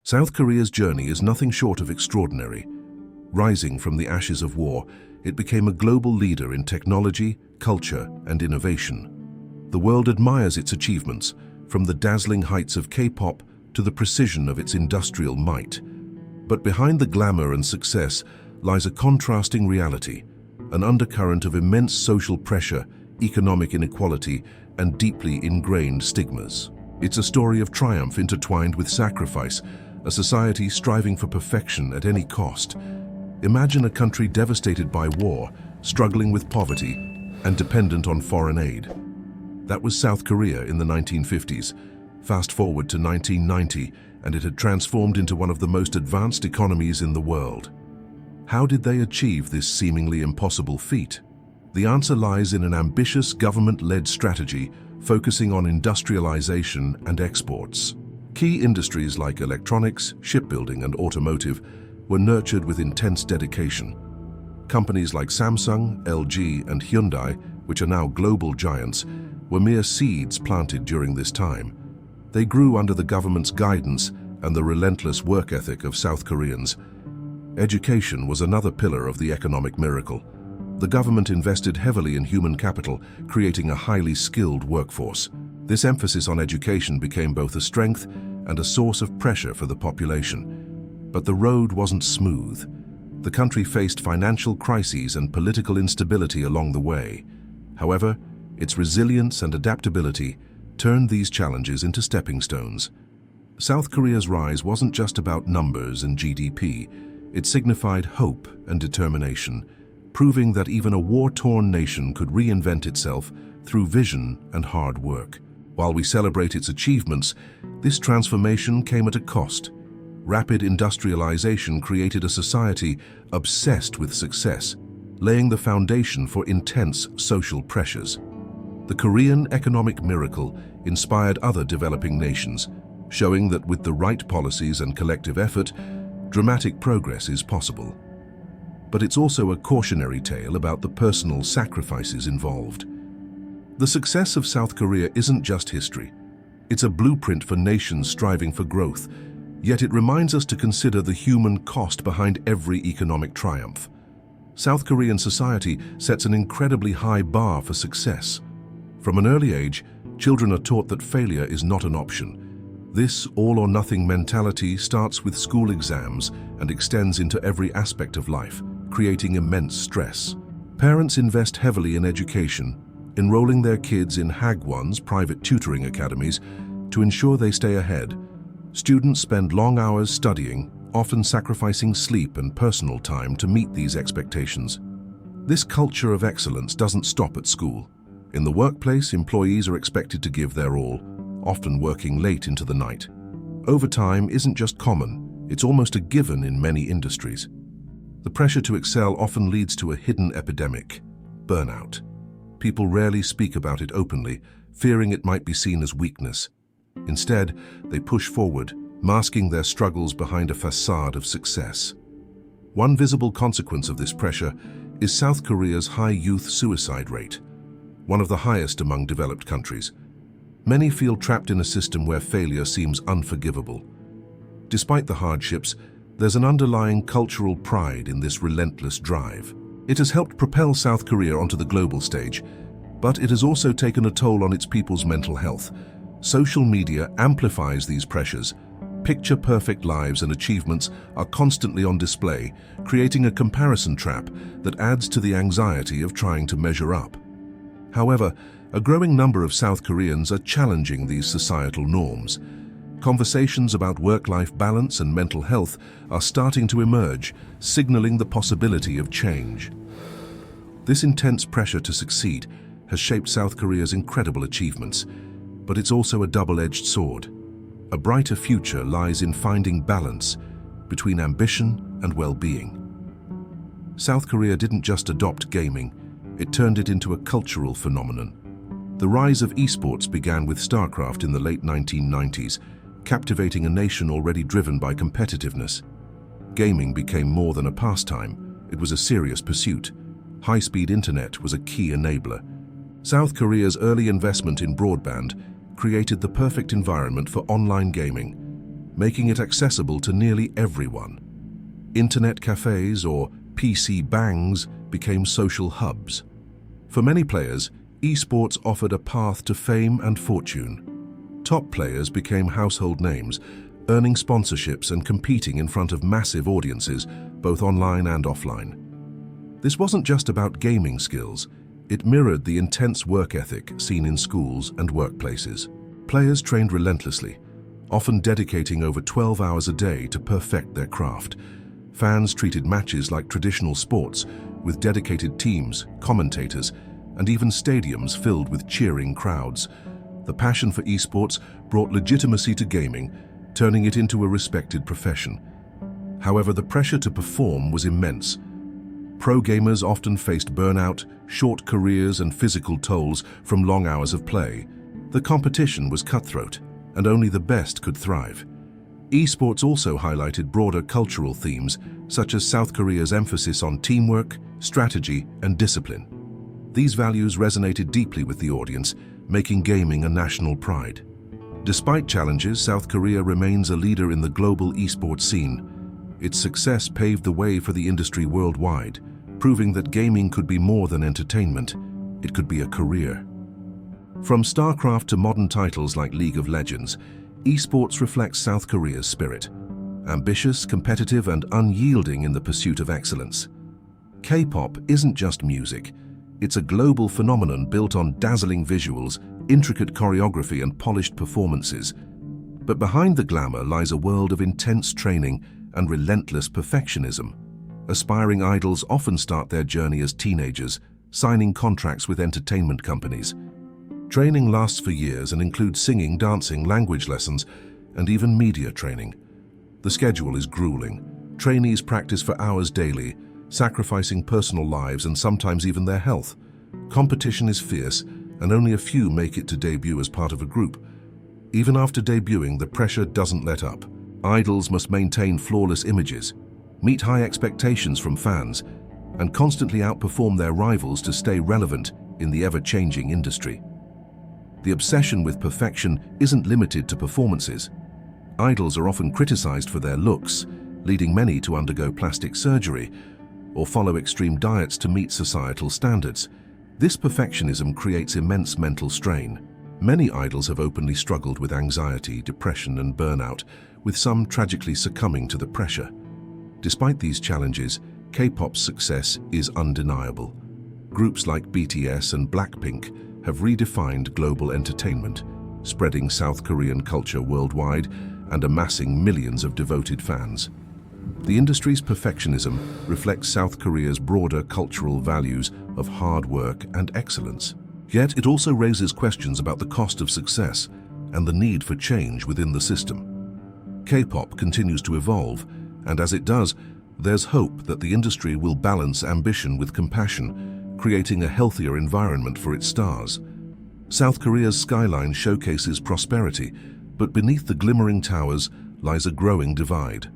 South Korea's journey is nothing short of extraordinary. Rising from the ashes of war, it became a global leader in technology, culture, and innovation. The world admires its achievements, from the dazzling heights of K-pop to the precision of its industrial might. But behind the glamour and success lies a contrasting reality, an undercurrent of immense social pressure, economic inequality, and deeply ingrained stigmas. It's a story of triumph intertwined with sacrifice, a society striving for perfection at any cost. Imagine a country devastated by war, struggling with poverty, and dependent on foreign aid. That was South Korea in the 1950s. Fast forward to 1990, and it had transformed into one of the most advanced economies in the world. How did they achieve this seemingly impossible feat? The answer lies in an ambitious government-led strategy focusing on industrialization and exports. Key industries like electronics, shipbuilding, and automotive were nurtured with intense dedication. Companies like Samsung, LG, and Hyundai, which are now global giants, were mere seeds planted during this time. They grew under the government's guidance and the relentless work ethic of South Koreans. Education was another pillar of the economic miracle. The government invested heavily in human capital, creating a highly skilled workforce. This emphasis on education became both a strength and a source of pressure for the population. But the road wasn't smooth. The country faced financial crises and political instability along the way. However, its resilience and adaptability turned these challenges into stepping stones. South Korea's rise wasn't just about numbers and GDP. It signified hope and determination, proving that even a war-torn nation could reinvent itself through vision and hard work. While we celebrate its achievements, this transformation came at a cost. Rapid industrialization created a society obsessed with success, laying the foundation for intense social pressures. The Korean economic miracle inspired other developing nations, showing that with the right policies and collective effort, dramatic progress is possible. But it's also a cautionary tale about the personal sacrifices involved. The success of South Korea isn't just history. It's a blueprint for nations striving for growth, yet it reminds us to consider the human cost behind every economic triumph. South Korean society sets an incredibly high bar for success. From an early age, children are taught that failure is not an option. This all-or-nothing mentality starts with school exams and extends into every aspect of life, creating immense stress. Parents invest heavily in education, enrolling their kids in Hagwon's private tutoring academies to ensure they stay ahead. Students spend long hours studying, often sacrificing sleep and personal time to meet these expectations. This culture of excellence doesn't stop at school. In the workplace, employees are expected to give their all, often working late into the night. Overtime isn't just common, it's almost a given in many industries. The pressure to excel often leads to a hidden epidemic: burnout. People rarely speak about it openly, fearing it might be seen as weakness. Instead, they push forward, masking their struggles behind a facade of success. One visible consequence of this pressure is South Korea's high youth suicide rate, one of the highest among developed countries. Many feel trapped in a system where failure seems unforgivable. Despite the hardships, there's an underlying cultural pride in this relentless drive. It has helped propel South Korea onto the global stage, but it has also taken a toll on its people's mental health. Social media amplifies these pressures. Picture-perfect lives and achievements are constantly on display, creating a comparison trap that adds to the anxiety of trying to measure up. However, a growing number of South Koreans are challenging these societal norms. Conversations about work-life balance and mental health are starting to emerge, signaling the possibility of change. This intense pressure to succeed has shaped South Korea's incredible achievements, but it's also a double-edged sword. A brighter future lies in finding balance between ambition and well-being. South Korea didn't just adopt gaming, it turned it into a cultural phenomenon. The rise of esports began with StarCraft in the late 1990s, captivating a nation already driven by competitiveness. Gaming became more than a pastime, it was a serious pursuit. High-speed internet was a key enabler. South Korea's early investment in broadband created the perfect environment for online gaming. making it accessible to nearly everyone. Internet cafes, or PC bangs, became social hubs. For many players, esports offered a path to fame and fortune. Top players became household names, earning sponsorships and competing in front of massive audiences, both online and offline. This wasn't just about gaming skills. It mirrored the intense work ethic seen in schools and workplaces. Players trained relentlessly, often dedicating over 12 hours a day to perfect their craft. Fans treated matches like traditional sports, with dedicated teams, commentators, and even stadiums filled with cheering crowds. The passion for esports brought legitimacy to gaming, turning it into a respected profession. However, the pressure to perform was immense. Pro gamers often faced burnout, short careers, and physical tolls from long hours of play. The competition was cutthroat, and only the best could thrive. Esports also highlighted broader cultural themes, such as South Korea's emphasis on teamwork, strategy, and discipline. These values resonated deeply with the audience, making gaming a national pride. Despite challenges, South Korea remains a leader in the global esports scene. Its success paved the way for the industry worldwide, proving that gaming could be more than entertainment. It could be a career. From StarCraft to modern titles like League of Legends, esports reflects South Korea's spirit, ambitious, competitive, and unyielding in the pursuit of excellence. K-pop isn't just music. It's a global phenomenon built on dazzling visuals, intricate choreography, and polished performances. But behind the glamour lies a world of intense training and relentless perfectionism. Aspiring idols often start their journey as teenagers, signing contracts with entertainment companies. Training lasts for years and includes singing, dancing, language lessons, and even media training. The schedule is grueling. Trainees practice for hours daily, sacrificing personal lives and sometimes even their health. Competition is fierce, and only a few make it to debut as part of a group. Even after debuting, the pressure doesn't let up. Idols must maintain flawless images, meet high expectations from fans, and constantly outperform their rivals to stay relevant in the ever-changing industry. The obsession with perfection isn't limited to performances. Idols are often criticized for their looks, leading many to undergo plastic surgery or follow extreme diets to meet societal standards. This perfectionism creates immense mental strain. Many idols have openly struggled with anxiety, depression, and burnout, with some tragically succumbing to the pressure. Despite these challenges, K-pop's success is undeniable. Groups like BTS and Blackpink have redefined global entertainment, spreading South Korean culture worldwide and amassing millions of devoted fans. The industry's perfectionism reflects South Korea's broader cultural values of hard work and excellence. Yet it also raises questions about the cost of success and the need for change within the system. K-pop continues to evolve, and as it does, there's hope that the industry will balance ambition with compassion, creating a healthier environment for its stars. South Korea's skyline showcases prosperity, but beneath the glimmering towers lies a growing divide.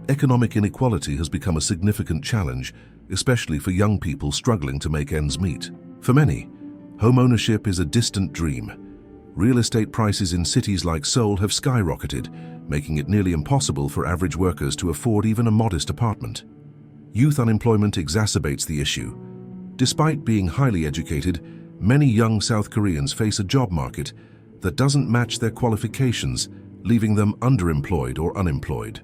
Economic inequality has become a significant challenge, especially for young people struggling to make ends meet. For many, home ownership is a distant dream. Real estate prices in cities like Seoul have skyrocketed, making it nearly impossible for average workers to afford even a modest apartment. Youth unemployment exacerbates the issue. Despite being highly educated, many young South Koreans face a job market that doesn't match their qualifications, leaving them underemployed or unemployed.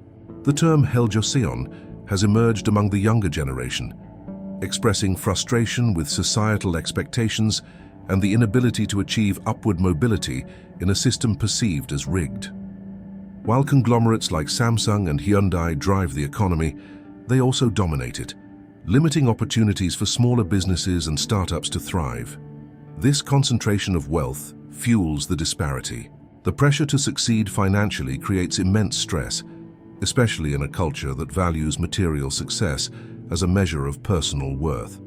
The term Haeljoseon has emerged among the younger generation, expressing frustration with societal expectations and the inability to achieve upward mobility in a system perceived as rigged. While conglomerates like Samsung and Hyundai drive the economy, they also dominate it, limiting opportunities for smaller businesses and startups to thrive. This concentration of wealth fuels the disparity. The pressure to succeed financially creates immense stress, especially in a culture that values material success as a measure of personal worth.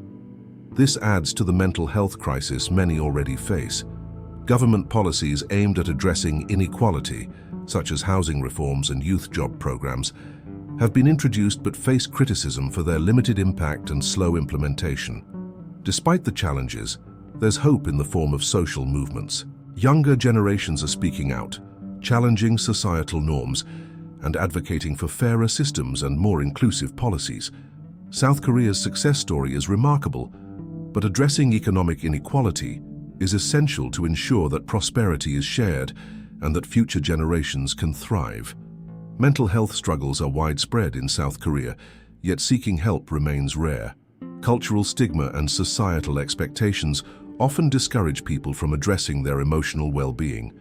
This adds to the mental health crisis many already face. Government policies aimed at addressing inequality, such as housing reforms and youth job programs, have been introduced but face criticism for their limited impact and slow implementation. Despite the challenges, there's hope in the form of social movements. Younger generations are speaking out, challenging societal norms, and advocating for fairer systems and more inclusive policies. South Korea's success story is remarkable, but addressing economic inequality is essential to ensure that prosperity is shared and that future generations can thrive. Mental health struggles are widespread in South Korea, yet seeking help remains rare. Cultural stigma and societal expectations often discourage people from addressing their emotional well-being.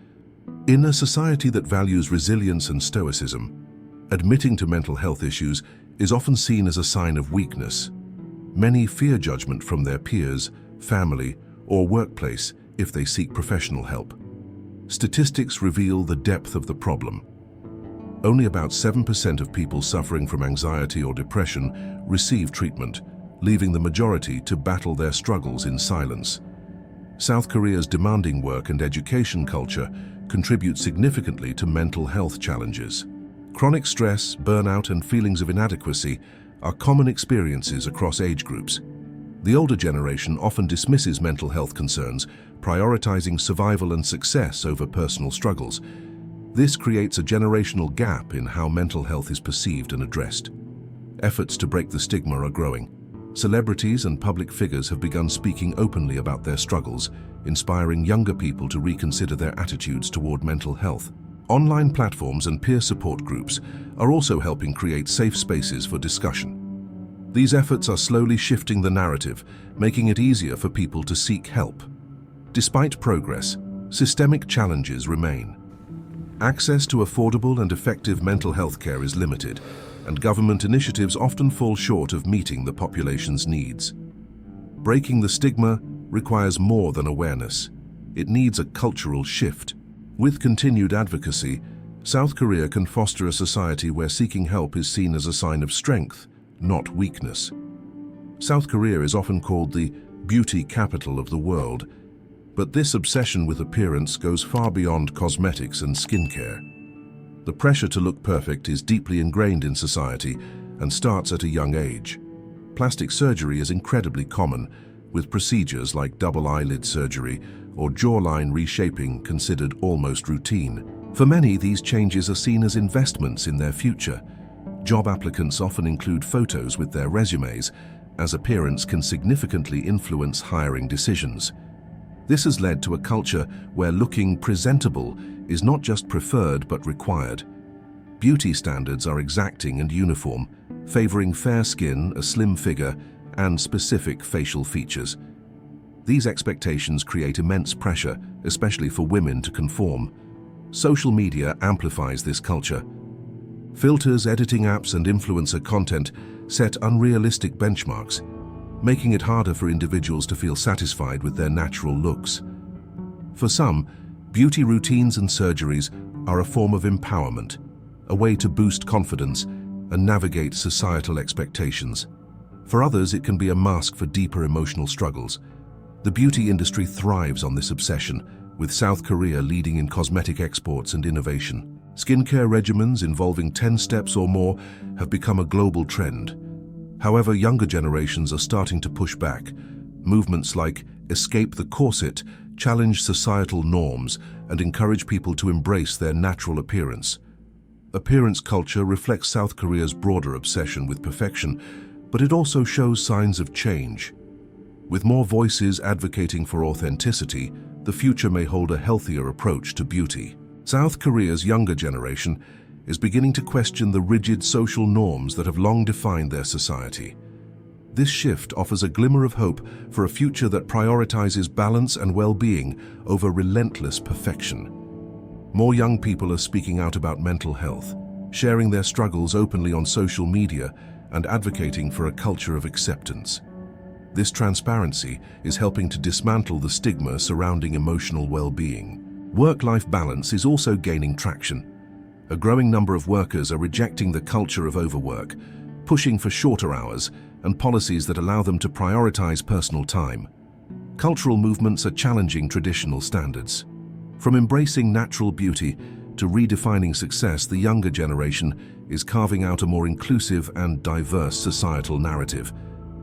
In a society that values resilience and stoicism, admitting to mental health issues is often seen as a sign of weakness. Many fear judgment from their peers, family, or workplace if they seek professional help. Statistics reveal the depth of the problem. Only about 7% of people suffering from anxiety or depression receive treatment, leaving the majority to battle their struggles in silence. South Korea's demanding work and education culture contribute significantly to mental health challenges. Chronic stress, burnout, and feelings of inadequacy are common experiences across age groups. The older generation often dismisses mental health concerns, prioritizing survival and success over personal struggles. This creates a generational gap in how mental health is perceived and addressed. Efforts to break the stigma are growing. Celebrities and public figures have begun speaking openly about their struggles, inspiring younger people to reconsider their attitudes toward mental health. Online platforms and peer support groups are also helping create safe spaces for discussion. These efforts are slowly shifting the narrative, making it easier for people to seek help. Despite progress, systemic challenges remain. Access to affordable and effective mental health care is limited, and government initiatives often fall short of meeting the population's needs. Breaking the stigma requires more than awareness. It needs a cultural shift. With continued advocacy, South Korea can foster a society where seeking help is seen as a sign of strength, not weakness. South Korea is often called the beauty capital of the world, but this obsession with appearance goes far beyond cosmetics and skincare. The pressure to look perfect is deeply ingrained in society and starts at a young age. Plastic surgery is incredibly common, with procedures like double eyelid surgery or jawline reshaping considered almost routine. For many, these changes are seen as investments in their future. Job applicants often include photos with their resumes, as appearance can significantly influence hiring decisions. This has led to a culture where looking presentable is not just preferred but required. Beauty standards are exacting and uniform, favoring fair skin, a slim figure, and specific facial features. These expectations create immense pressure, especially for women to conform. Social media amplifies this culture. Filters, editing apps, and influencer content set unrealistic benchmarks, making it harder for individuals to feel satisfied with their natural looks. For some, beauty routines and surgeries are a form of empowerment, a way to boost confidence and navigate societal expectations. For others, it can be a mask for deeper emotional struggles. The beauty industry thrives on this obsession, with South Korea leading in cosmetic exports and innovation. Skincare regimens involving 10 steps or more have become a global trend. However, younger generations are starting to push back. Movements like Escape the Corset challenge societal norms and encourage people to embrace their natural appearance. Appearance culture reflects South Korea's broader obsession with perfection, but it also shows signs of change. With more voices advocating for authenticity, the future may hold a healthier approach to beauty. South Korea's younger generation is beginning to question the rigid social norms that have long defined their society. This shift offers a glimmer of hope for a future that prioritizes balance and well-being over relentless perfection. More young people are speaking out about mental health, sharing their struggles openly on social media and advocating for a culture of acceptance. This transparency is helping to dismantle the stigma surrounding emotional well-being. Work-life balance is also gaining traction. A growing number of workers are rejecting the culture of overwork, pushing for shorter hours and policies that allow them to prioritize personal time. Cultural movements are challenging traditional standards. From embracing natural beauty to redefining success, the younger generation is carving out a more inclusive and diverse societal narrative.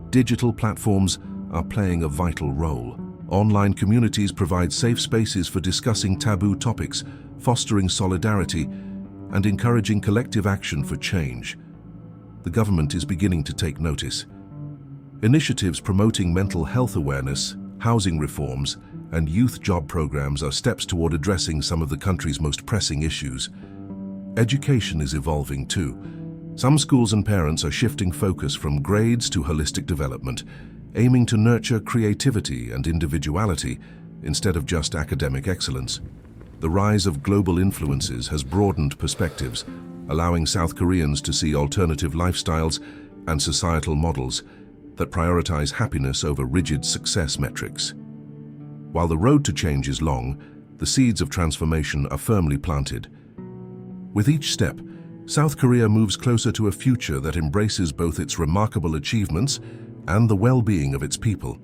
Digital platforms are playing a vital role. Online communities provide safe spaces for discussing taboo topics, fostering solidarity and encouraging collective action for change. The government is beginning to take notice. Initiatives promoting mental health awareness, housing reforms, and youth job programs are steps toward addressing some of the country's most pressing issues. Education is evolving too. Some schools and parents are shifting focus from grades to holistic development, aiming to nurture creativity and individuality instead of just academic excellence. The rise of global influences has broadened perspectives, allowing South Koreans to see alternative lifestyles and societal models that prioritize happiness over rigid success metrics. While the road to change is long, the seeds of transformation are firmly planted. With each step, South Korea moves closer to a future that embraces both its remarkable achievements and the well-being of its people.